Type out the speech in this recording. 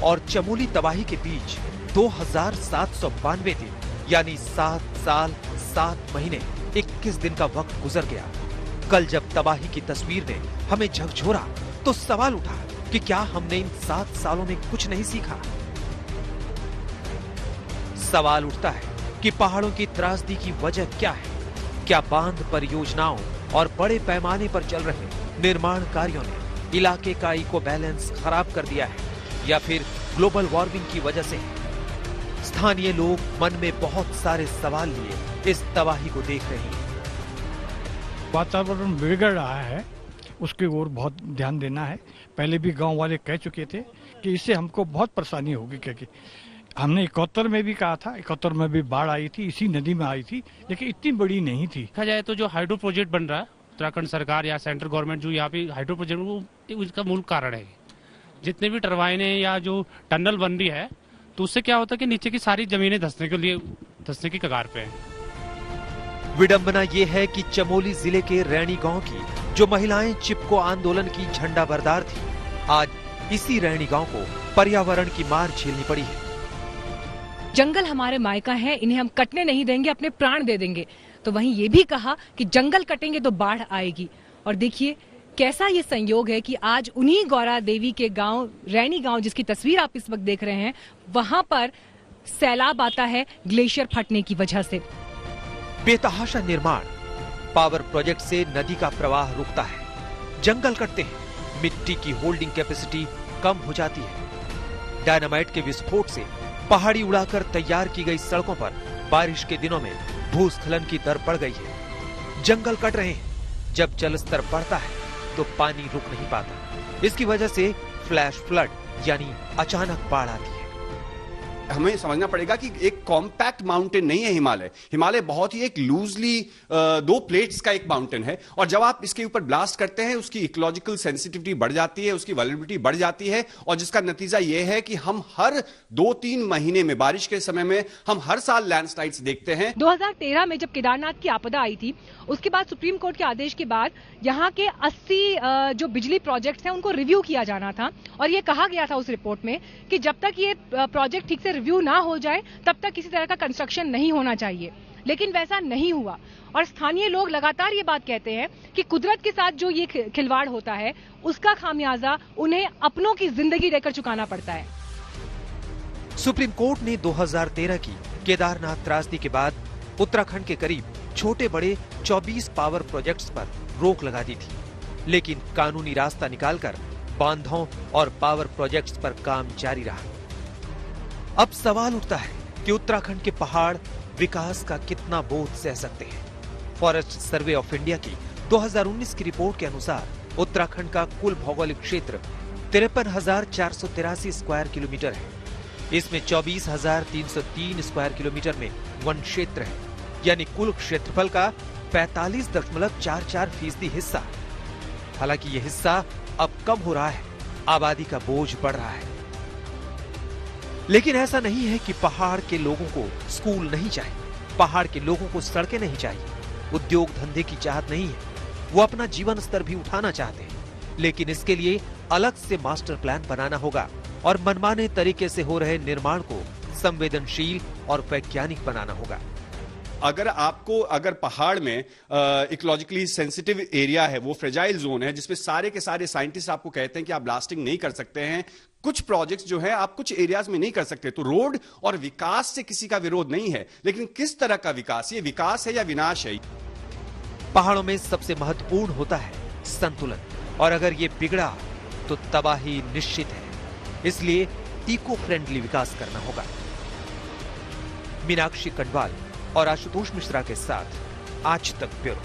और चमोली तबाही के बीच 2792 दिन यानी 7 साल 7 महीने 21 दिन का वक्त गुजर गया। कल जब तबाही की तस्वीर ने हमें झकझोरा तो सवाल उठा कि क्या हमने इन 7 सालों में कुछ नहीं सीखा। सवाल उठता है कि पहाड़ों की त्रासदी की वजह क्या है? क्या बांध परियोजनाओं और बड़े पैमाने पर चल रहे निर्माण कार्यों ने इलाके का इको बैलेंस खराब कर दिया है या फिर ग्लोबल वार्मिंग की वजह से? स्थानीय लोग मन में बहुत सारे सवाल लिए इस तबाही को देख रहे हैं। वातावरण बिगड़ रहा है, उसकी ओर बहुत ध्यान देना है। पहले भी गांव वाले कह चुके थे कि इससे हमको बहुत परेशानी होगी, क्योंकि हमने 71 में भी कहा था, 71 में भी बाढ़ आई थी, इसी नदी में आई थी, लेकिन इतनी बड़ी नहीं थी। देखा जाए तो जो हाइड्रो प्रोजेक्ट बन रहा है, उत्तराखंड सरकार या सेंट्रल गवर्नमेंट जो यहाँ पे हाइड्रो प्रोजेक्ट, वो इसका मूल कारण है। जितने भी टरबाइनें या जो टनल बन रही है, तो उससे क्या होता है कि नीचे की सारी जमीनें धंसने की कगार पे है। विडंबना ये है कि चमोली जिले के रैणी गांव की जो महिलाएं चिपको आंदोलन की झंडा बरदार थी, आज इसी रैणी गांव को पर्यावरण की मार झेलनी पड़ी है। जंगल हमारे मायका है, इन्हें हम कटने नहीं देंगे, अपने प्राण दे देंगे। तो वहीं ये भी कहा कि जंगल कटेंगे तो बाढ़ आएगी। और देखिए कैसा ये संयोग है कि आज उन्हीं गौरा देवी के गांव रैणी गांव, जिसकी तस्वीर आप इस वक्त देख रहे हैं, वहां पर सैलाब आता है ग्लेशियर फटने की वजह से। बेतहाशा निर्माण, पावर प्रोजेक्ट से नदी का प्रवाह रुकता है, जंगल कटते हैं, मिट्टी की होल्डिंग कैपेसिटी कम हो जाती है। डायनामाइट के विस्फोट से पहाड़ी उड़ाकर तैयार की गई सड़कों पर बारिश के दिनों में भूस्खलन की दर बढ़ गई है। जंगल कट रहे हैं, जब जलस्तर बढ़ता है तो पानी रुक नहीं पाता। इसकी वजह से फ्लैश फ्लड यानी अचानक बाढ़ आती है। हमें समझना पड़ेगा कि एक कॉम्पैक्ट माउंटेन नहीं है हिमालय। हिमालय बहुत ही एक लूजली 2 प्लेट्स का एक माउंटेन है, और जब आप इसके ऊपर ब्लास्ट करते हैं उसकी इकोलॉजिकल सेंसिटिविटी बढ़ जाती है, उसकी वल्नरेबिलिटी बढ़ जाती है, और जिसका नतीजा यह है कि हम हर 2-3 महीने में, बारिश के समय में हम हर साल लैंडस्लाइड्स देखते हैं। 2013 में जब केदारनाथ की आपदा आई थी, उसके बाद सुप्रीम कोर्ट के आदेश के बाद यहाँ के 80 जो बिजली प्रोजेक्ट्स हैं उनको रिव्यू किया जाना था, और ये कहा गया था उस रिपोर्ट में कि जब तक ये प्रोजेक्ट ठीक से रिव्यू ना हो जाए तब तक किसी तरह का कंस्ट्रक्शन नहीं होना चाहिए। लेकिन वैसा नहीं हुआ, और स्थानीय लोग लगातार ये बात कहते हैं कि कुदरत के साथ जो ये खिलवाड़ होता है उसका खामियाजा उन्हें अपनों की जिंदगी देकर चुकाना पड़ता है। सुप्रीम कोर्ट ने 2013 की केदारनाथ त्रासदी के बाद उत्तराखंड के करीब छोटे बड़े 24 पावर प्रोजेक्ट्स पर रोक लगा दी थी, लेकिन कानूनी रास्ता निकालकर बांधों और पावर प्रोजेक्ट्स पर काम जारी रहा। अब सवाल उठता है कि उत्तराखंड के पहाड़ विकास का कितना बोझ सह सकते हैं। फॉरेस्ट सर्वे ऑफ इंडिया की 2019 की रिपोर्ट के अनुसार उत्तराखंड का कुल भौगोलिक क्षेत्र 53,483 स्क्वायर किलोमीटर है। इसमें 24,303 स्क्वायर किलोमीटर में वन क्षेत्र है, यानी कुल क्षेत्रफल का 45.44% हिस्सा। हालांकि यह हिस्सा अब कम हो रहा है, आबादी का बोझ बढ़ रहा है। लेकिन ऐसा नहीं है कि पहाड़ के लोगों को स्कूल नहीं चाहिए, पहाड़ के लोगों को सड़कें नहीं चाहिए, उद्योग धंधे की चाहत नहीं है, वो अपना जीवन स्तर भी उठाना चाहते हैं। लेकिन इसके लिए अलग से मास्टर प्लान बनाना होगा और मनमाने तरीके से हो रहे निर्माण को संवेदनशील और वैज्ञानिक बनाना होगा। अगर पहाड़ में इकोलॉजिकली सेंसिटिव एरिया है, वो फ्रेजाइल जोन है, जिसमें सारे के सारे साइंटिस्ट आपको कहते हैं कि आप ब्लास्टिंग नहीं कर सकते हैं, कुछ प्रोजेक्ट्स जो है आप कुछ एरियाज में नहीं कर सकते, तो रोड और विकास से किसी का विरोध नहीं है, लेकिन किस तरह का विकास, ये विकास है या विनाश है। पहाड़ों में सबसे महत्वपूर्ण होता है संतुलन, और अगर ये बिगड़ा तो तबाही निश्चित है। इसलिए इको फ्रेंडली विकास करना होगा। मीनाक्षी कंडवाल और आशुतोष मिश्रा के साथ आज तक ब्यूरो।